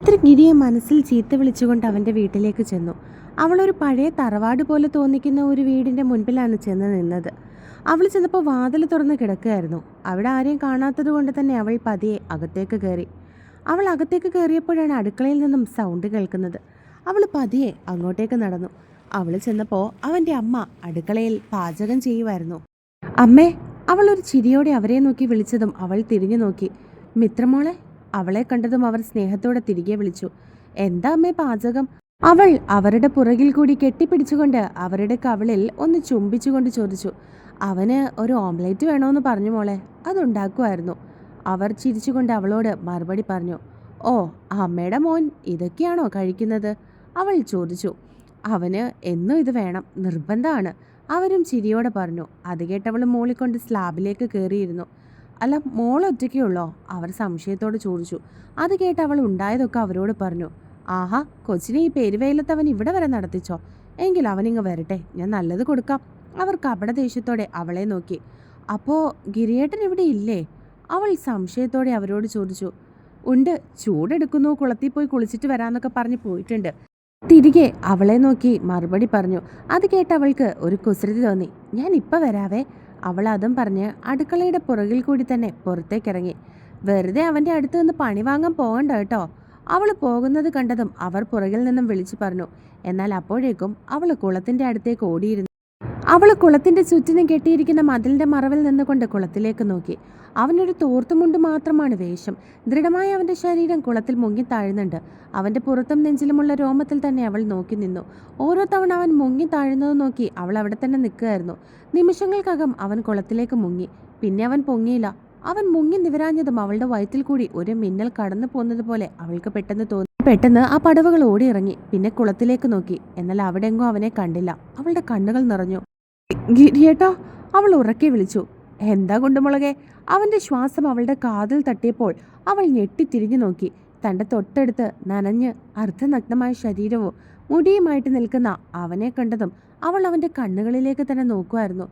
ഇത്ര ഗിരിയെ മനസ്സിൽ ചീത്ത വിളിച്ചുകൊണ്ട് അവൻ്റെ വീട്ടിലേക്ക് ചെന്നു. അവളൊരു പഴയ തറവാട് പോലെ തോന്നിക്കുന്ന ഒരു വീടിൻ്റെ മുൻപിലാണ് ചെന്ന് നിന്നത്. അവൾ ചെന്നപ്പോൾ വാതിൽ തുറന്ന് കിടക്കുകയായിരുന്നു. അവിടെ ആരെയും കാണാത്തത് കൊണ്ട് തന്നെ അവൾ പതിയെ അകത്തേക്ക് കയറി. അവൾ അകത്തേക്ക് കയറിയപ്പോഴാണ് അടുക്കളയിൽ നിന്നും സൗണ്ട് കേൾക്കുന്നത്. അവൾ പതിയെ അങ്ങോട്ടേക്ക് നടന്നു. അവൾ ചെന്നപ്പോൾ അവൻ്റെ അമ്മ അടുക്കളയിൽ പാചകം ചെയ്യുമായിരുന്നു. അമ്മേ, അവൾ ഒരു ചിരിയോടെ അവരെ നോക്കി വിളിച്ചതും അവൾ തിരിഞ്ഞു നോക്കി. മിത്രമോളെ. അവളെ കണ്ടതും അവർ സ്നേഹത്തോടെ തിരികെ വിളിച്ചു. എന്താ അമ്മേ പാചകം? അവൾ അവരുടെ പുറകിൽ കൂടി കെട്ടിപ്പിടിച്ചുകൊണ്ട് അവരുടെ കവിളിൽ ഒന്ന് ചുംബിച്ചുകൊണ്ട് ചോദിച്ചു. അവന് ഒരു ഓംലേറ്റ് വേണമെന്ന് പറഞ്ഞു മോളെ, അതുണ്ടാക്കുമായിരുന്നു. അവർ ചിരിച്ചുകൊണ്ട് അവളോട് മറുപടി പറഞ്ഞു. ഓ, അമ്മയുടെ മോൻ ഇതൊക്കെയാണോ കഴിക്കുന്നത്? അവൾ ചോദിച്ചു. അവന് എന്നും ഇത് വേണം, നിർബന്ധമാണ്. അവരും ചിരിയോടെ പറഞ്ഞു. അത് കേട്ടവൾ മോളിക്കൊണ്ട് സ്ലാബിലേക്ക് കയറിയിരുന്നു. അല്ല, മോൾ ഒറ്റയ്ക്കുള്ളോ? അവർ സംശയത്തോട് ചോദിച്ചു. അത് കേട്ട് അവൾ ഉണ്ടായതൊക്കെ അവരോട് പറഞ്ഞു. ആഹാ, കൊച്ചിനെ ഈ പെരുവേലത്ത് അവൻ ഇവിടെ വരെ നടത്തിച്ചോ? എങ്കിൽ അവനിങ്ങ് വരട്ടെ, ഞാൻ നല്ലത് കൊടുക്കാം. അവർ കപട ദേഷ്യത്തോടെ അവളെ നോക്കി. അപ്പോൾ ഗിരിയേട്ടൻ ഇവിടെ ഇല്ലേ? അവൾ സംശയത്തോടെ അവരോട് ചോദിച്ചു. ഉണ്ട്, ചൂടെടുക്കുന്നു, കുളത്തിൽ പോയി കുളിച്ചിട്ട് വരാമെന്നൊക്കെ പറഞ്ഞ് പോയിട്ടുണ്ട്. തിരികെ അവളെ നോക്കി മറുപടി പറഞ്ഞു. അത് കേട്ട് അവൾക്ക് ഒരു കുസൃതി തോന്നി. ഞാൻ ഇപ്പം വരാവേ. അവൾ അതും പറഞ്ഞ് അടുക്കളയുടെ പുറകിൽ കൂടി തന്നെ പുറത്തേക്കിറങ്ങി. വെറുതെ അവൻ്റെ അടുത്ത് നിന്ന് പണി വാങ്ങാൻ പോകണ്ട കേട്ടോ. അവൾ പോകുന്നത് കണ്ടതും അവർ പുറകിൽ നിന്നും വിളിച്ചു പറഞ്ഞു. എന്നാൽ അപ്പോഴേക്കും അവൾ കുളത്തിൻ്റെ അടുത്തേക്ക് ഓടിയിരുന്നു. അവൾ കുളത്തിൻ്റെ ചുറ്റിനും കെട്ടിയിരിക്കുന്ന മതിലിൻ്റെ മറവിൽ നിന്നുകൊണ്ട് കുളത്തിലേക്ക് നോക്കി. അവനൊരു തോർത്തുമുണ്ട് മാത്രമാണ് വേഷം. ദൃഢമായ അവൻ്റെ ശരീരം കുളത്തിൽ മുങ്ങി താഴുന്നുണ്ട്. അവൻ്റെ പുറത്തും നെഞ്ചിലുമുള്ള രോമത്തിൽ തന്നെ അവൾ നോക്കി നിന്നു. ഓരോ തവണ അവൻ മുങ്ങി താഴുന്നത് നോക്കി അവൾ അവിടെ തന്നെ നിൽക്കുകയായിരുന്നു. നിമിഷങ്ങൾക്കകം അവൻ കുളത്തിലേക്ക് മുങ്ങി. പിന്നെ അവൻ പൊങ്ങിയില്ല. അവൻ മുങ്ങി നിവരാഞ്ഞതും അവളുടെ വയറ്റിൽ കൂടി ഒരു മിന്നൽ കടന്നു പോകുന്നത് പോലെ അവൾക്ക് പെട്ടെന്ന് തോന്നി. പെട്ടെന്ന് ആ പടവുകൾ ഓടിയിറങ്ങി. പിന്നെ കുളത്തിലേക്ക് നോക്കി. എന്നാൽ അവിടെങ്ങും അവനെ കണ്ടില്ല. അവളുടെ കണ്ണുകൾ നിറഞ്ഞു. ഗിരിയേട്ടാ, അവൾ ഉറക്കെ വിളിച്ചു. എന്താ കുണ്ടുമുളകെ? അവൻ്റെ ശ്വാസം അവളുടെ കാതിൽ തട്ടിയപ്പോൾ അവൾ ഞെട്ടിത്തിരിഞ്ഞു നോക്കി. തൻ്റെ തൊട്ടടുത്ത് നനഞ്ഞ് അർദ്ധനഗ്നമായ ശരീരവും മുടിയുമായിട്ട് നിൽക്കുന്ന അവനെ കണ്ടതും അവൾ അവൻ്റെ കണ്ണുകളിലേക്ക് തന്നെ നോക്കുമായിരുന്നു.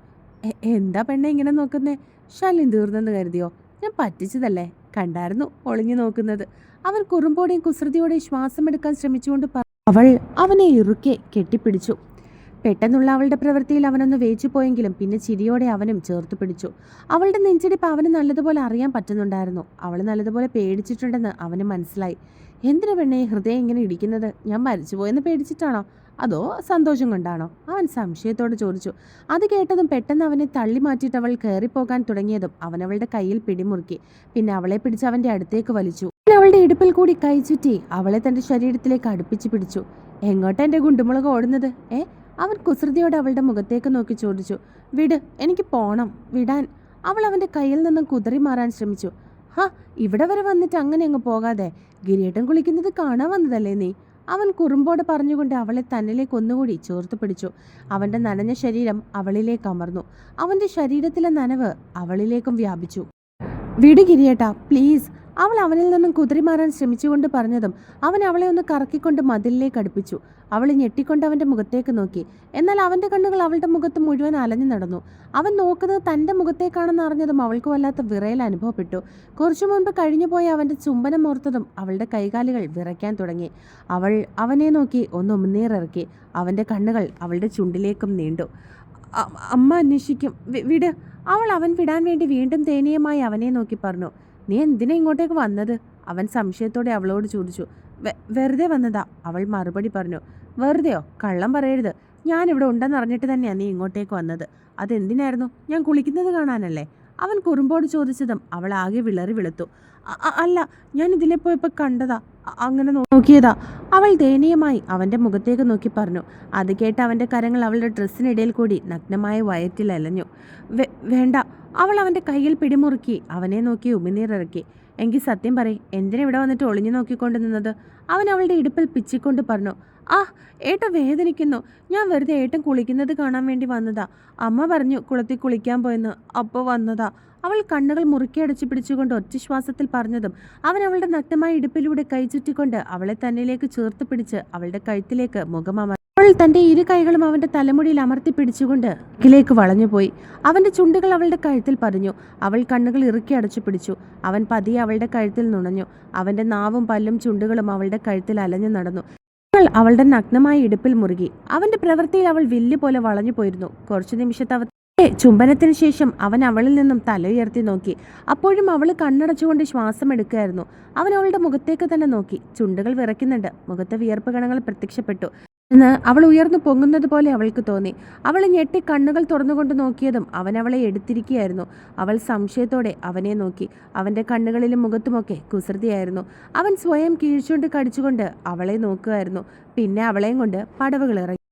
എന്താ പെണ്ണെ ഇങ്ങനെ നോക്കുന്നേ? ശല്യം തീർന്നെന്ന് കരുതിയോ? ഞാൻ പറ്റിച്ചതല്ലേ? കണ്ടായിരുന്നു ഒളിഞ്ഞു നോക്കുന്നത്. അവൻ കുറുമ്പോടെയും കുസൃതിയോടെയും ശ്വാസമെടുക്കാൻ ശ്രമിച്ചുകൊണ്ട് അവൾ അവനെ ഇറുക്കെ കെട്ടിപ്പിടിച്ചു. പെട്ടെന്നുള്ള അവളുടെ പ്രവൃത്തിയിൽ അവനൊന്ന് വേച്ചു പോയെങ്കിലും പിന്നെ ചിരിയോടെ അവനും ചേർത്ത് പിടിച്ചു. അവളുടെ നെഞ്ചിടിപ്പ് അവന് നല്ലതുപോലെ അറിയാൻ പറ്റുന്നുണ്ടായിരുന്നു. അവൾ നല്ലതുപോലെ പേടിച്ചിട്ടുണ്ടെന്ന് അവന് മനസ്സിലായി. എന്തിനു പെണ്ണെ ഹൃദയം ഇങ്ങനെ ഇടിക്കുന്നത്? ഞാൻ മരിച്ചുപോയെന്ന് പേടിച്ചിട്ടാണോ, അതോ സന്തോഷം കൊണ്ടാണോ? അവൻ സംശയത്തോട് ചോദിച്ചു. അത് കേട്ടതും പെട്ടെന്ന് അവനെ തള്ളി മാറ്റിയിട്ട് അവൾ കയറിപ്പോകാൻ തുടങ്ങിയതും അവൻ അവളുടെ കയ്യിൽ പിടിമുറുക്കി. പിന്നെ അവളെ പിടിച്ച് അവൻ്റെ അടുത്തേക്ക് വലിച്ചു. അവളുടെ ഇടുപ്പിൽ കൂടി കൈ ചുറ്റി അവളെ തൻ്റെ ശരീരത്തിലേക്ക് അടുപ്പിച്ച് പിടിച്ചു. എങ്ങോട്ടാ എൻ്റെ ഗുണ്ടുമുളക് ഓടുന്നത്? അവൻ കുസൃതിയോടെ അവളുടെ മുഖത്തേക്ക് നോക്കി ചോദിച്ചു. വിട്, എനിക്ക് പോണം, വിടാൻ. അവൾ അവൻ്റെ കയ്യിൽ നിന്നും കുതറി മാറാൻ ശ്രമിച്ചു. ഇവിടെ വരെ വന്നിട്ട് അങ്ങനെ അങ്ങ് പോകാതെ, ഗിരിയേട്ടൻ കുളിക്കുന്നത് കാണാൻ വന്നതല്ലേ നീ? അവൻ കുറുമ്പോടെ പറഞ്ഞുകൊണ്ട് അവളെ തന്നിലേക്ക് ഒന്നുകൂടി ചേർത്ത് പിടിച്ചു. അവൻ്റെ നനഞ്ഞ ശരീരം അവളിലേക്ക് അമർന്നു. അവൻ്റെ ശരീരത്തിലെ നനവ് അവളിലേക്കും വ്യാപിച്ചു. വിട് ഗിരിയേട്ടാ, പ്ലീസ്. അവൾ അവനിൽ നിന്നും കുതിരി മാറാൻ ശ്രമിച്ചുകൊണ്ട് പറഞ്ഞതും അവൻ അവളെ ഒന്ന് കറക്കിക്കൊണ്ട് മതിലിലേക്ക് അടുപ്പിച്ചു. അവൾ ഞെട്ടിക്കൊണ്ട് അവൻ്റെ മുഖത്തേക്ക് നോക്കി. എന്നാൽ അവൻ്റെ കണ്ണുകൾ അവളുടെ മുഖത്ത് മുഴുവൻ അലഞ്ഞു നടന്നു. അവൻ നോക്കുന്നത് തൻ്റെ മുഖത്തേക്കാണെന്ന് അറിഞ്ഞതും അവൾക്ക് വല്ലാത്ത വിറയൽ അനുഭവപ്പെട്ടു. കുറച്ചു മുൻപ് കഴിഞ്ഞുപോയ അവൻ്റെ ചുംബനം ഓർത്തതും അവളുടെ കൈകാലുകൾ വിറയ്ക്കാൻ തുടങ്ങി. അവൾ അവനെ നോക്കി ഒന്ന് ഉമിനീറിറക്കി. അവൻ്റെ കണ്ണുകൾ അവളുടെ ചുണ്ടിലേക്കും നീണ്ടു. അമ്മ അന്വേഷിക്കും, വിട്. അവൾ അവൻ വിടാൻ വേണ്ടി വീണ്ടും ദയനീയമായി അവനെ നോക്കി പറഞ്ഞു. നീ എന്തിനാ ഇങ്ങോട്ടേക്ക് വന്നത്? അവൻ സംശയത്തോടെ അവളോട് ചോദിച്ചു. വെറുതെ വന്നതാ, അവൾ മറുപടി പറഞ്ഞു. വെറുതെയോ? കള്ളം പറയരുത്. ഞാനിവിടെ ഉണ്ടെന്ന് അറിഞ്ഞിട്ട് തന്നെയാണ് നീ ഇങ്ങോട്ടേക്ക് വന്നത്. അതെന്തിനായിരുന്നു? ഞാൻ കുളിക്കുന്നത് കാണാനല്ലേ? അവൻ കുറുമ്പോട് ചോദിച്ചതും അവൾ ആകെ വിളറി വെളുത്തു. അല്ല, ഞാൻ ഇതിലെ പോയപ്പോൾ കണ്ടതാ, അങ്ങനെ നോക്കിയതാ. അവൾ ദയനീയമായി അവൻ്റെ മുഖത്തേക്ക് നോക്കി പറഞ്ഞു. അത് കേട്ട് അവൻ്റെ കരങ്ങൾ അവളുടെ ഡ്രസ്സിനിടയിൽ കൂടി നഗ്നമായ വയറ്റിൽ അലഞ്ഞു. വേണ്ട. അവൾ അവൻ്റെ കയ്യിൽ പിടിമുറുക്കി അവനെ നോക്കി ഉമിനീറിറക്കി. എങ്കിൽ സത്യം പറയ്, എന്തിനാ ഇവിടെ വന്നിട്ട് ഒളിഞ്ഞു നോക്കിക്കൊണ്ട് നിന്നത്? അവൻ അവളുടെ ഇടുപ്പിൽ പിച്ചിക്കൊണ്ട് പറഞ്ഞു. ഏട്ടൻ വേദനിക്കുന്നു. ഞാൻ വെറുതെ ഏട്ടൻ കുളിക്കുന്നത് കാണാൻ വേണ്ടി വന്നതാ. അമ്മ പറഞ്ഞു കുളത്തിൽ കുളിക്കാൻ പോയെന്ന്, അപ്പോൾ വന്നതാ. അവൾ കണ്ണുകൾ മുറുക്കി അടച്ചു പിടിച്ചുകൊണ്ട് ഒറ്റശ്വാസത്തിൽ പറഞ്ഞതും അവൻ അവളുടെ നഗ്നമായ ഇടുപ്പിലൂടെ കൈ ചുറ്റിക്കൊണ്ട് അവളെ തന്നിലേക്ക് ചേർത്ത് പിടിച്ച് അവളുടെ കഴുത്തിലേക്ക് മുഖമമർ. അവൾ അവൾ തൻ്റെ ഇരു കൈകളും അവൻ്റെ തലമുടിയിൽ അമർത്തി പിടിച്ചുകൊണ്ട് ിലേക്ക് വളഞ്ഞുപോയി. അവൻ്റെ ചുണ്ടുകൾ അവളുടെ കഴുത്തിൽ പതിഞ്ഞു. അവൾ കണ്ണുകൾ ഇറുക്കി അടച്ചു പിടിച്ചു. അവൻ പതിയെ അവളുടെ കഴുത്തിൽ നുണഞ്ഞു. അവൻ്റെ നാവും പല്ലും ചുണ്ടുകളും അവളുടെ കഴുത്തിൽ അലഞ്ഞു നടന്നു. അവളുടെ നഗ്നമായ ഇടുപ്പിൽ മുറുകി. അവൻ്റെ പ്രവൃത്തിയിൽ അവൾ വില്ല് പോലെ വളഞ്ഞു പോയിരുന്നു. കുറച്ചു നിമിഷത്തെ ചുംബനത്തിന് ശേഷം അവൻ അവളിൽ നിന്നും തല ഉയർത്തി നോക്കി. അപ്പോഴും അവൾ കണ്ണടച്ചുകൊണ്ട് ശ്വാസം എടുക്കുകയായിരുന്നു. അവൻ അവളുടെ മുഖത്തേക്ക് തന്നെ നോക്കി. ചുണ്ടുകൾ വിറയ്ക്കുന്നുണ്ട്. മുഖത്ത് വിയർപ്പ് കണങ്ങൾ പ്രത്യക്ഷപ്പെട്ടു എന്ന് അവൾ ഉയർന്നു പൊങ്ങുന്നത് പോലെ അവൾക്ക് തോന്നി. അവൾ ഞെട്ടി കണ്ണുകൾ തുറന്നുകൊണ്ട് നോക്കിയതും അവൻ അവളെ എടുത്തിരിക്കുകയായിരുന്നു. അവൾ സംശയത്തോടെ അവനെ നോക്കി. അവൻ്റെ കണ്ണുകളിലും മുഖത്തുമൊക്കെ കുസൃതിയായിരുന്നു. അവൻ സ്വയം കീഴ്ച്ചുകൊണ്ട് കടിച്ചുകൊണ്ട് അവളെ നോക്കുകയായിരുന്നു. പിന്നെ അവളെയും കൊണ്ട് പടവുകൾ ഇറങ്ങി.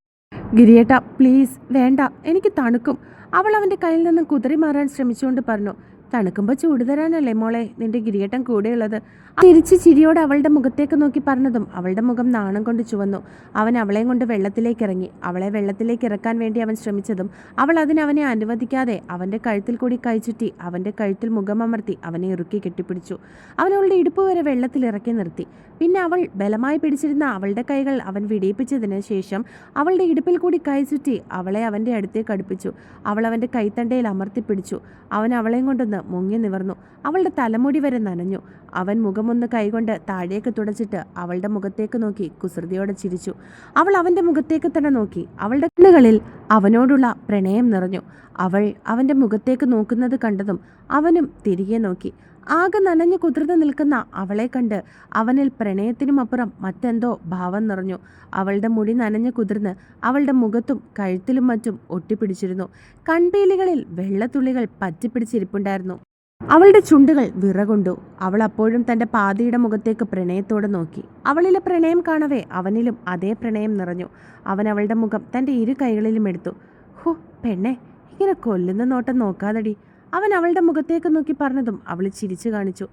ഗിരിയേട്ടാ, പ്ലീസ് വേണ്ട, എനിക്ക് തണുക്കും. അവൾ അവൻ്റെ കയ്യിൽ നിന്നും കുതറി മാറാൻ ശ്രമിച്ചുകൊണ്ട് പറഞ്ഞു. തണുക്കുമ്പോൾ ചൂട് തരാനല്ലേ മോളെ നിന്റെ ഗിരിയേട്ടൻ കൂടെയുള്ളത്. തിരിച്ച് ചിരിയോടെ അവളുടെ മുഖത്തേക്ക് നോക്കി പറഞ്ഞതും അവളുടെ മുഖം നാണം കൊണ്ട് ചുവന്നു. അവൻ അവളെയും കൊണ്ട് വെള്ളത്തിലേക്ക് ഇറങ്ങി. അവളെ വെള്ളത്തിലേക്ക് ഇറക്കാൻ വേണ്ടി അവൻ ശ്രമിച്ചതും അവൾ അവനെ അനുവദിക്കാതെ അവൻ്റെ കഴുത്തിൽ കൂടി കൈചുറ്റി അവൻ്റെ കഴുത്തിൽ മുഖമമർത്തി അവനെ ഇറുക്കി കെട്ടിപ്പിടിച്ചു. അവൻ അവളുടെ ഇടുപ്പ് വരെ വെള്ളത്തിൽ ഇറക്കി നിർത്തി. പിന്നെ അവൾ ബലമായി പിടിച്ചിരുന്ന അവളുടെ കൈകൾ അവൻ വിടിയിപ്പിച്ചതിന് ശേഷം അവളുടെ ഇടുപ്പിൽ കൂടി കൈ ചുറ്റി അവളെ അവൻ്റെ അടുത്തേക്ക് അടുപ്പിച്ചു. അവൾ അവൻ്റെ കൈത്തണ്ടയിൽ അമർത്തിപ്പിടിച്ചു. അവൻ അവളെയും കൊണ്ടൊന്ന് മുങ്ങി നിവർന്നു. അവളുടെ തലമുടി വരെ നനഞ്ഞു. അവൻ മുഖമൊന്ന് കൈകൊണ്ട് താഴേക്ക് തുടച്ചിട്ട് അവളുടെ മുഖത്തേക്ക് നോക്കി കുസൃതിയോടെ ചിരിച്ചു. അവൾ അവൻ്റെ മുഖത്തേക്ക് തന്നെ നോക്കി. അവളുടെ കണ്ണുകളിൽ അവനോടുള്ള പ്രണയം നിറഞ്ഞു. അവൾ അവൻ്റെ മുഖത്തേക്ക് നോക്കുന്നത് കണ്ടതും അവനും തിരികെ നോക്കി. ആകെ നനഞ്ഞു കുതിർന്ന് നിൽക്കുന്ന അവളെ കണ്ട് അവനിൽ പ്രണയത്തിനുമപ്പുറം മറ്റെന്തോ ഭാവം നിറഞ്ഞു. അവളുടെ മുടി നനഞ്ഞു കുതിർന്ന് അവളുടെ മുഖത്തും കഴുത്തിലും മറ്റും ഒട്ടിപ്പിടിച്ചിരുന്നു. കൺപീലികളിൽ വെള്ളത്തുള്ളികൾ പറ്റിപ്പിടിച്ചിരിപ്പുണ്ടായിരുന്നു. അവളുടെ ചുണ്ടുകൾ വിറകൊണ്ടു. അവൾ അപ്പോഴും തൻ്റെ പാതിയുടെ മുഖത്തേക്ക് പ്രണയത്തോടെ നോക്കി. അവളിലെ പ്രണയം കാണവേ അവനിലും അതേ പ്രണയം നിറഞ്ഞു. അവൻ അവളുടെ മുഖം തൻ്റെ ഇരു കൈകളിലും എടുത്തു. ഹോ പെണ്ണെ, ഇങ്ങനെ കൊല്ലുന്ന നോട്ടം നോക്കാതടി, അവൻ അവളുടെ മുഖത്തേക്ക് നോക്കി പറഞ്ഞതും അവൾ ചിരിച്ചു കാണിച്ചു.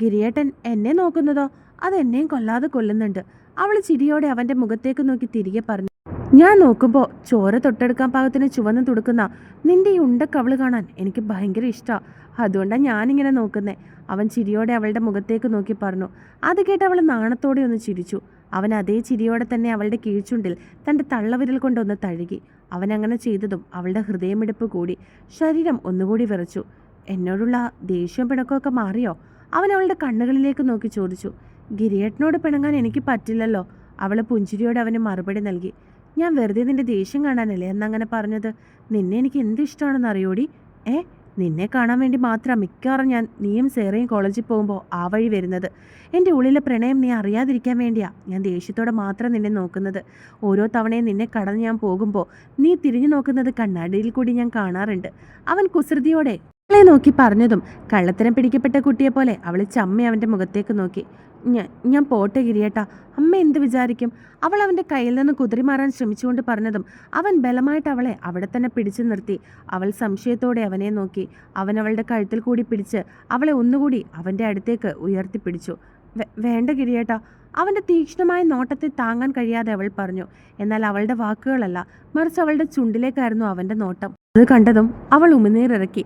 ഗിരിയേട്ടൻ എന്നെ നോക്കുന്നതോ അതെന്നെയും കൊല്ലാതെ കൊല്ലുന്നുണ്ട്. അവൾ ചിരിയോടെ അവൻ്റെ മുഖത്തേക്ക് നോക്കി തിരികെ പറഞ്ഞു. ഞാൻ നോക്കുമ്പോൾ ചോര തൊട്ടെടുക്കാൻ പാകത്തിന് ചുവന്ന് തുടുക്കുന്ന നിന്റെ ഈ ഉണ്ടക്കവള് കാണാൻ എനിക്ക് ഭയങ്കര ഇഷ്ടമാണ്. അതുകൊണ്ടാണ് ഞാനിങ്ങനെ നോക്കുന്നേ. അവൻ ചിരിയോടെ അവളുടെ മുഖത്തേക്ക് നോക്കി പറഞ്ഞു. അത് കേട്ട് അവൾ നാണത്തോടെ ഒന്ന് ചിരിച്ചു. അവൻ അതേ ചിരിയോടെ തന്നെ അവളുടെ കീഴ്ച്ചുണ്ടിൽ തൻ്റെ തള്ളവിരൽ കൊണ്ടൊന്ന് തഴുകി. അവൻ അങ്ങനെ ചെയ്തതും അവളുടെ ഹൃദയമിടിപ്പ് കൂടി. ശരീരം ഒന്നുകൂടി വിറച്ചു. എന്നോടുള്ള ദേഷ്യവും പിണക്കമൊക്കെ മാറിയോ? അവൻ അവളുടെ കണ്ണുകളിലേക്ക് നോക്കി ചോദിച്ചു. ഗിരിയേട്ടനോട് പിണങ്ങാൻ എനിക്ക് പറ്റില്ലല്ലോ. അവൾ പുഞ്ചിരിയോടെ അവന് മറുപടി നൽകി. ഞാൻ വെറുതെ നിന്റെ ദേഷ്യം കാണാനല്ലേ എന്നങ്ങനെ പറഞ്ഞത്. നിന്നെ എനിക്ക് എന്ത് ഇഷ്ടമാണെന്ന് അറിയോടി. നിന്നെ കാണാൻ വേണ്ടി മാത്രം മിക്കവാറും നീയും സേറയും കോളേജിൽ പോകുമ്പോൾ ആ വഴി വരുന്നത്. എൻ്റെ ഉള്ളിലെ പ്രണയം നീ അറിയാതിരിക്കാൻ വേണ്ടിയാ ഞാൻ ദേഷ്യത്തോടെ മാത്രം നിന്നെ നോക്കുന്നത്. ഓരോ തവണയും നിന്നെ കടന്ന് ഞാൻ പോകുമ്പോൾ നീ തിരിഞ്ഞു നോക്കുന്നത് കണ്ണാടിയിൽ കൂടി ഞാൻ കാണാറുണ്ട്. അവൻ കുസൃതിയോടെ അവളെ നോക്കി പറഞ്ഞതും കള്ളത്തരം പിടിക്കപ്പെട്ട കുട്ടിയെപ്പോലെ അവൾ ചമ്മി അവൻ്റെ മുഖത്തേക്ക് നോക്കി. ഞാൻ പോട്ടെ ഗിരിയേട്ടാ, അമ്മ എന്ത് വിചാരിക്കും? അവൾ അവൻ്റെ കയ്യിൽ നിന്ന് കുതിരി മാറാൻ ശ്രമിച്ചുകൊണ്ട് പറഞ്ഞതും അവൻ ബലമായിട്ട് അവളെ അവിടെ തന്നെ പിടിച്ചു നിർത്തി. അവൾ സംശയത്തോടെ അവനെ നോക്കി. അവൻ അവളുടെ കഴുത്തിൽ കൂടി പിടിച്ച് അവളെ ഒന്നുകൂടി അവൻ്റെ അടുത്തേക്ക് ഉയർത്തിപ്പിടിച്ചു. വേണ്ട ഗിരിയേട്ടാ, അവൻ്റെ തീക്ഷ്ണമായ നോട്ടത്തെ താങ്ങാൻ കഴിയാതെ അവൾ പറഞ്ഞു. എന്നാൽ അവളുടെ വാക്കുകളല്ല, മറിച്ച് അവളുടെ ചുണ്ടിലേക്കായിരുന്നു അവൻ്റെ നോട്ടം. അത് കണ്ടതും അവൾ ഉമിനീരിറക്കി.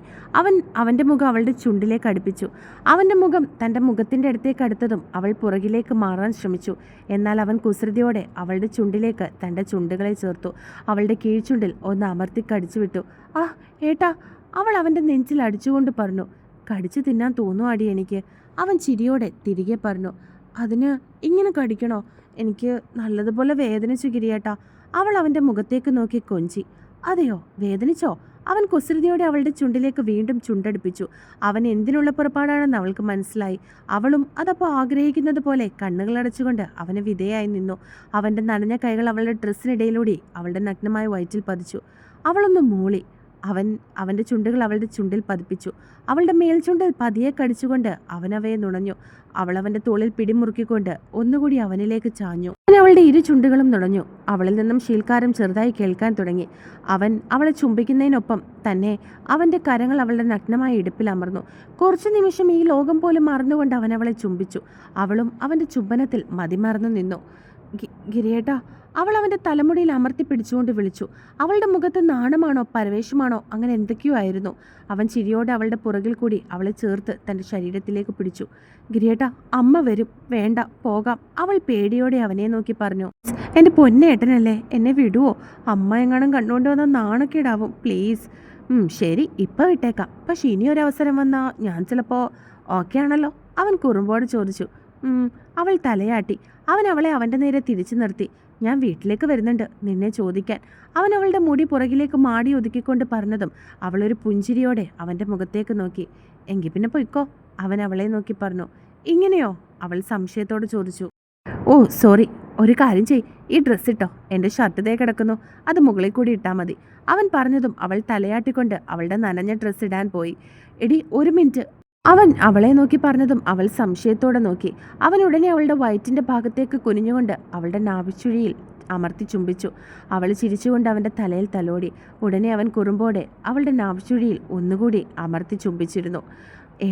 അവൻ്റെ മുഖം അവളുടെ ചുണ്ടിലേക്ക് അടുപ്പിച്ചു. അവൻ്റെ മുഖം തൻ്റെ മുഖത്തിൻ്റെ അടുത്തേക്ക് അടുത്തതും അവൾ പുറകിലേക്ക് മാറാൻ ശ്രമിച്ചു. എന്നാൽ അവൻ കുസൃതിയോടെ അവളുടെ ചുണ്ടിലേക്ക് തൻ്റെ ചുണ്ടുകളെ ചേർത്തു. അവളുടെ കീഴ്ചുണ്ടിൽ ഒന്ന് അമർത്തി കടിച്ചു വിട്ടു. ആ ഏട്ടാ, അവൾ അവൻ്റെ നെഞ്ചിൽ അടിച്ചുകൊണ്ട് പറഞ്ഞു. കടിച്ചു തിന്നാൻ തോന്നുവാടി എനിക്ക്. അവൻ ചിരിയോടെ തിരികെ പറഞ്ഞു. അതിന് ഇങ്ങനെ കടിക്കണോ? എനിക്ക് നല്ലതുപോലെ വേദനിച്ചു ഗിരിയേട്ടാ. അവൾ അവൻ്റെ മുഖത്തേക്ക് നോക്കി കൊഞ്ചി. അതെയോ, വേദനിച്ചോ? അവൻ കുസൃതിയോടെ അവളുടെ ചുണ്ടിലേക്ക് വീണ്ടും ചുണ്ടടുപ്പിച്ചു. അവൻ എന്തിനുള്ള പുറപ്പാടാണെന്ന് അവൾക്ക് മനസ്സിലായി. അവളും അതപ്പോൾ ആഗ്രഹിക്കുന്നത് പോലെ കണ്ണുകളടച്ചുകൊണ്ട് അവന് വിധേയായി നിന്നു. അവൻ്റെ നനഞ്ഞ കൈകൾ അവളുടെ ഡ്രസ്സിനിടയിലൂടെ അവളുടെ നഗ്നമായ വയറ്റിൽ പതിച്ചു. അവളൊന്ന് മൂളി. അവൻ്റെ ചുണ്ടുകൾ അവളുടെ ചുണ്ടിൽ പതിപ്പിച്ചു. അവളുടെ മേൽചുണ്ടിൽ പതിയെ കടിച്ചുകൊണ്ട് അവനവയെ നുണഞ്ഞു. അവൾ അവൻ്റെ തോളിൽ പിടിമുറുക്കിക്കൊണ്ട് ഒന്നുകൂടി അവനിലേക്ക് ചാഞ്ഞു. അവൻ അവളുടെ ഇരു ചുണ്ടുകളും നുണഞ്ഞു. അവളിൽ നിന്നും ശീൽക്കാരം ചെറുതായി കേൾക്കാൻ തുടങ്ങി. അവൻ അവളെ ചുംബിക്കുന്നതിനൊപ്പം തന്നെ അവൻ്റെ കരങ്ങൾ അവളുടെ നഗ്നമായ ഇടുപ്പിൽ അമർന്നു. കുറച്ചു നിമിഷം ഈ ലോകം പോലും മറന്നുകൊണ്ട് അവൻ അവളെ ചുംബിച്ചു. അവളും അവൻ്റെ ചുംബനത്തിൽ മതിമറന്നു നിന്നു. ഗിരിയേട്ടാ, അവൾ അവൻ്റെ തലമുടിയിൽ അമർത്തി പിടിച്ചുകൊണ്ട് വിളിച്ചു. അവളുടെ മുഖത്ത് നാണമാണോ പരവേശമാണോ അങ്ങനെ എന്തൊക്കെയോ ആയിരുന്നു. അവൻ ചിരിയോടെ അവളുടെ പുറകിൽ കൂടി അവളെ ചേർത്ത് തൻ്റെ ശരീരത്തിലേക്ക് പിടിച്ചു. ഗിരിയേട്ടാ, അമ്മ വരും, വേണ്ട, പോകാം. അവൾ പേടിയോടെ അവനെ നോക്കി പറഞ്ഞു. എൻ്റെ പൊന്നേട്ടനല്ലേ, എന്നെ വിടുവോ? അമ്മ എങ്ങാനും കണ്ടുകൊണ്ട് വന്ന നാണക്കേടാവും, പ്ലീസ്. ശരി, ഇപ്പം വിട്ടേക്കാം. പക്ഷെ ഇനിയൊരവസരം വന്നാൽ ഞാൻ ചിലപ്പോൾ ഓക്കെ ആണല്ലോ? അവൻ കുറുമ്പോടെ ചോദിച്ചു. അവൾ തലയാട്ടി. അവൻ അവളെ അവൻ്റെ നേരെ തിരിച്ചു നിർത്തി. ഞാൻ വീട്ടിലേക്ക് വരുന്നുണ്ട് നിന്നെ ചോദിക്കാൻ. അവൻ അവളുടെ മുടി പുറകിലേക്ക് മാടി ഒതുക്കിക്കൊണ്ട് പറഞ്ഞതും അവളൊരു പുഞ്ചിരിയോടെ അവൻ്റെ മുഖത്തേക്ക് നോക്കി. എങ്കിൽ പിന്നെ പൊയ്ക്കോ, അവൻ അവളെ നോക്കി പറഞ്ഞു. ഇങ്ങനെയോ? അവൾ സംശയത്തോട് ചോദിച്ചു. ഓ സോറി, ഒരു കാര്യം ചെയ്, ഈ ഡ്രസ്സ് ഇട്ടോ, എൻ്റെ ഷർട്ട് തേ കിടക്കുന്നു, അത് മുകളിൽ കൂടി ഇട്ടാൽ മതി. അവൻ പറഞ്ഞതും അവൾ തലയാട്ടിക്കൊണ്ട് അവളുടെ നനഞ്ഞ ഡ്രസ്സ് ഇടാൻ പോയി. എടി, ഒരു മിനിറ്റ്. അവൻ അവളെ നോക്കി പറഞ്ഞതും അവൾ സംശയത്തോടെ നോക്കി. അവൻ ഉടനെ അവളുടെ വയറ്റിൻ്റെ ഭാഗത്തേക്ക് കുനിഞ്ഞുകൊണ്ട് അവളുടെ നാഭിച്ചുഴിയിൽ അമർത്തി ചുംബിച്ചു. അവൾ ചിരിച്ചുകൊണ്ട് അവൻ്റെ തലയിൽ തലോടി. ഉടനെ അവൻ കുറുമ്പോടെ അവളുടെ നാഭിച്ചുഴിയിൽ ഒന്നുകൂടി അമർത്തി ചുംബിച്ചിരുന്നു.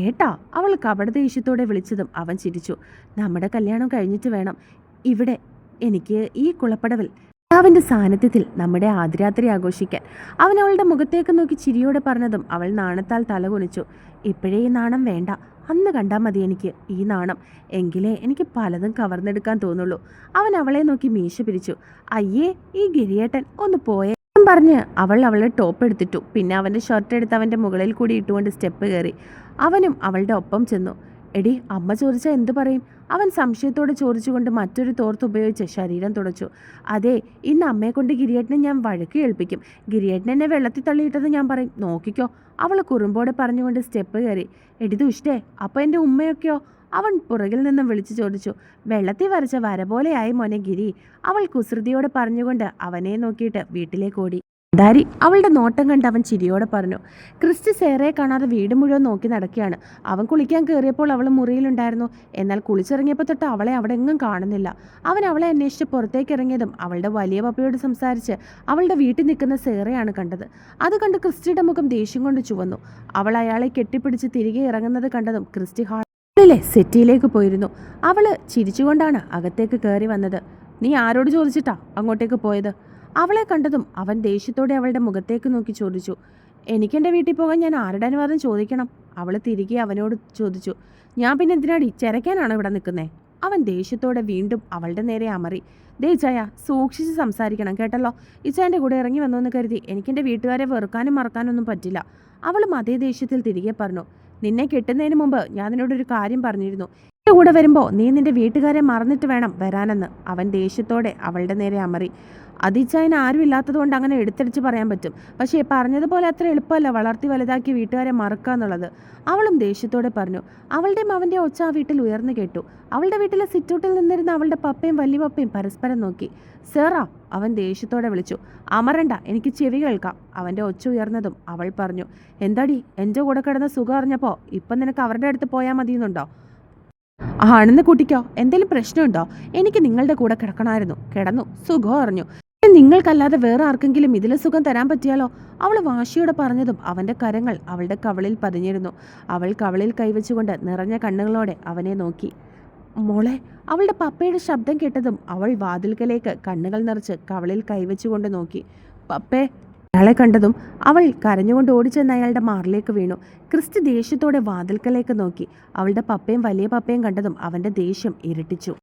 ഏട്ടാ, അവൾ കപടദേഷ്യത്തോടെ വിളിച്ചതും അവൻ ചിരിച്ചു. നമ്മുടെ കല്യാണം കഴിഞ്ഞിട്ട് വേണം ഇവിടെ എനിക്ക് ഈ കുളപ്പടവിൽ അവൻ്റെ സാന്നിധ്യത്തിൽ നമ്മുടെ ആദ്യരാത്രി ആഘോഷിക്കാൻ. അവൻ അവളുടെ മുഖത്തേക്ക് നോക്കി ചിരിയോടെ പറഞ്ഞതും അവൾ നാണത്താൽ തലകുനിച്ചു. ഇപ്പോഴേ ഈ നാണം വേണ്ട, അന്ന് കണ്ടാൽ മതി എനിക്ക് ഈ നാണം, എങ്കിലേ എനിക്ക് പലതും കവർന്നെടുക്കാൻ തോന്നുള്ളൂ. അവൻ അവളെ നോക്കി മീശ പിരിച്ചു. അയ്യേ, ഈ ഗിരിയേട്ടൻ ഒന്ന് പോയേ പറഞ്ഞ് അവൾ അവളുടെ ടോപ്പ് എടുത്തിട്ടു. പിന്നെ അവൻ്റെ ഷർട്ട് എടുത്ത് അവൻ്റെ മുകളിൽ കൂടി ഇട്ടുകൊണ്ട് സ്റ്റെപ്പ് കയറി. അവനും അവളുടെ ഒപ്പം ചെന്നു. എടി, അമ്മ ചോദിച്ചാൽ എന്തു പറയും? അവൻ സംശയത്തോടെ ചോദിച്ചുകൊണ്ട് മറ്റൊരു തോർത്ത് ഉപയോഗിച്ച് ശരീരം തുടച്ചു. അതെ, ഇന്ന് അമ്മയെ കൊണ്ട് ഗിരിയേട്ടനെ ഞാൻ വഴക്ക് കേൾപ്പിക്കും. ഗിരിയേട്ടൻ എന്നെ വെള്ളത്തിൽ തള്ളിയിട്ടത് ഞാൻ പറയും, നോക്കിക്കോ. അവൾ കുറുമ്പോടെ പറഞ്ഞുകൊണ്ട് സ്റ്റെപ്പ് കയറി. എടി ദുഷ്ടേ, അപ്പോൾ എൻ്റെ ഉമ്മയൊക്കെയോ? അവൻ പുറകിൽ നിന്നും വിളിച്ചു ചോദിച്ചു. വെള്ളത്തിൽ വരച്ച വര പോലെയായി മോനെ ഗിരി, അവൾ കുസൃതിയോടെ പറഞ്ഞുകൊണ്ട് അവനെ നോക്കിയിട്ട് വീട്ടിലേക്ക് ഓടി. ധാരി അവളുടെ നോട്ടം കണ്ട് അവൻ ചിരിയോടെ പറഞ്ഞു. ക്രിസ്റ്റി സേറയെ കാണാതെ വീട് മുഴുവൻ നോക്കി നടക്കുകയാണ്. അവൻ കുളിക്കാൻ കയറിയപ്പോൾ അവൾ മുറിയിലുണ്ടായിരുന്നു. എന്നാൽ കുളിച്ചിറങ്ങിയപ്പോൾ തൊട്ട് അവളെ അവിടെ എങ്ങും കാണുന്നില്ല. അവൻ അവളെ അന്വേഷിച്ച് പുറത്തേക്ക് ഇറങ്ങിയതും അവളുടെ വലിയ പപ്പയോട് സംസാരിച്ച് അവളുടെ വീട്ടിൽ നിൽക്കുന്ന സേറയാണ് കണ്ടത്. അത് കണ്ട് ക്രിസ്റ്റിയുടെ മുഖം ദേഷ്യം കൊണ്ട് ചുവന്നു. അവൾ അയാളെ കെട്ടിപ്പിടിച്ച് തിരികെ ഇറങ്ങുന്നത് കണ്ടതും ക്രിസ്റ്റി ഹാളിലെ സെറ്റിയിലേക്ക് പോയിരുന്നു. അവള് ചിരിച്ചുകൊണ്ടാണ് അകത്തേക്ക് കയറി വന്നത്. നീ ആരോട് ചോദിച്ചിട്ടാ അങ്ങോട്ടേക്ക് പോയത്? അവളെ കണ്ടതും അവൻ ദേഷ്യത്തോടെ അവളുടെ മുഖത്തേക്ക് നോക്കി ചോദിച്ചു. എനിക്കെൻ്റെ വീട്ടിൽ പോകാൻ ഞാൻ ആരുടെ അനുവാദം ചോദിക്കണം? അവൾ തിരികെ അവനോട് ചോദിച്ചു. ഞാൻ പിന്നെ എന്തിനാടി ചെരക്കാനാണ് ഇവിടെ നിൽക്കുന്നേ? അവൻ ദേഷ്യത്തോടെ വീണ്ടും അവളുടെ നേരെ അമറി. ദേ ഇച്ചായ, സൂക്ഷിച്ച് സംസാരിക്കണം കേട്ടല്ലോ. ഇച്ചായൻ്റെ കൂടെ ഇറങ്ങി വന്നുവെന്ന് കരുതി എനിക്കെൻ്റെ വീട്ടുകാരെ വെറുക്കാനും മറക്കാനൊന്നും പറ്റില്ല. അവളും അതേ ദേഷ്യത്തിൽ തിരികെ പറഞ്ഞു. നിന്നെ കെട്ടുന്നതിന് മുമ്പ് ഞാൻ നിന്നോടൊരു കാര്യം പറഞ്ഞിരുന്നു. എൻ്റെ കൂടെ വരുമ്പോൾ നീ നിൻ്റെ വീട്ടുകാരെ മറന്നിട്ട് വേണം വരാനെന്ന്. അവൻ ദേഷ്യത്തോടെ അവളുടെ നേരെ അമറി. അതിച്ചായന് ആരും ഇല്ലാത്തതുകൊണ്ട് അങ്ങനെ എടുത്തടിച്ച് പറയാൻ പറ്റും. പക്ഷേ പറഞ്ഞതുപോലെ അത്ര എളുപ്പമല്ല വളർത്തി വലുതാക്കി വീട്ടുകാരെ മറക്കുക എന്നുള്ളത്. അവളും ദേഷ്യത്തോടെ പറഞ്ഞു. അവളുടെയും അവൻ്റെ ഒച്ച ആ വീട്ടിൽ ഉയർന്നു കേട്ടു. അവളുടെ വീട്ടിലെ സിറ്റൗട്ടിൽ നിന്നിരുന്ന അവളുടെ പപ്പയും വലിയ പപ്പയും പരസ്പരം നോക്കി. സേറാ, അവൻ ദേഷ്യത്തോടെ വിളിച്ചു. അമറണ്ട, എനിക്ക് ചെവി കേൾക്കാം. അവൻ്റെ ഒച്ച ഉയർന്നതും അവൾ പറഞ്ഞു. എന്താടി, എൻ്റെ കൂടെ കിടന്ന സുഖം അറിഞ്ഞപ്പോൾ ഇപ്പം നിനക്ക് അവരുടെ അടുത്ത് പോയാൽ മതിയെന്നുണ്ടോ? ആണെന്ന് കൂട്ടിക്കോ. എന്തെങ്കിലും പ്രശ്നമുണ്ടോ? എനിക്ക് നിങ്ങളുടെ കൂടെ കിടക്കണമായിരുന്നു. കിടന്നു, സുഖം അറിഞ്ഞു. നിങ്ങൾക്കല്ലാതെ വേറെ ആർക്കെങ്കിലും ഇതിലെ സുഖം തരാൻ പറ്റിയാലോ? അവൾ വാശിയോടെ പറഞ്ഞതും അവൻ്റെ കരങ്ങൾ അവളുടെ കവളിൽ പതിഞ്ഞിരുന്നു. അവൾ കവളിൽ കൈവച്ചുകൊണ്ട് നിറഞ്ഞ കണ്ണുകളോടെ അവനെ നോക്കി. മോളെ, അവളുടെ പപ്പയുടെ ശബ്ദം കേട്ടതും അവൾ വാതിൽക്കലേക്ക് കണ്ണുകൾ നിറച്ച് കവളിൽ കൈവച്ചുകൊണ്ട് നോക്കി. പപ്പേ. അയാളെ കണ്ടതും അവൾ കരഞ്ഞുകൊണ്ട് ഓടിച്ചെന്ന് അയാളുടെ മാറിലേക്ക് വീണു. ക്രിസ്റ്റി ദേഷ്യത്തോടെ വാതിൽക്കലേക്ക് നോക്കി. അവളുടെ പപ്പയും വലിയ പപ്പയും കണ്ടതും അവൻ്റെ ദേഷ്യം ഇരട്ടിച്ചു.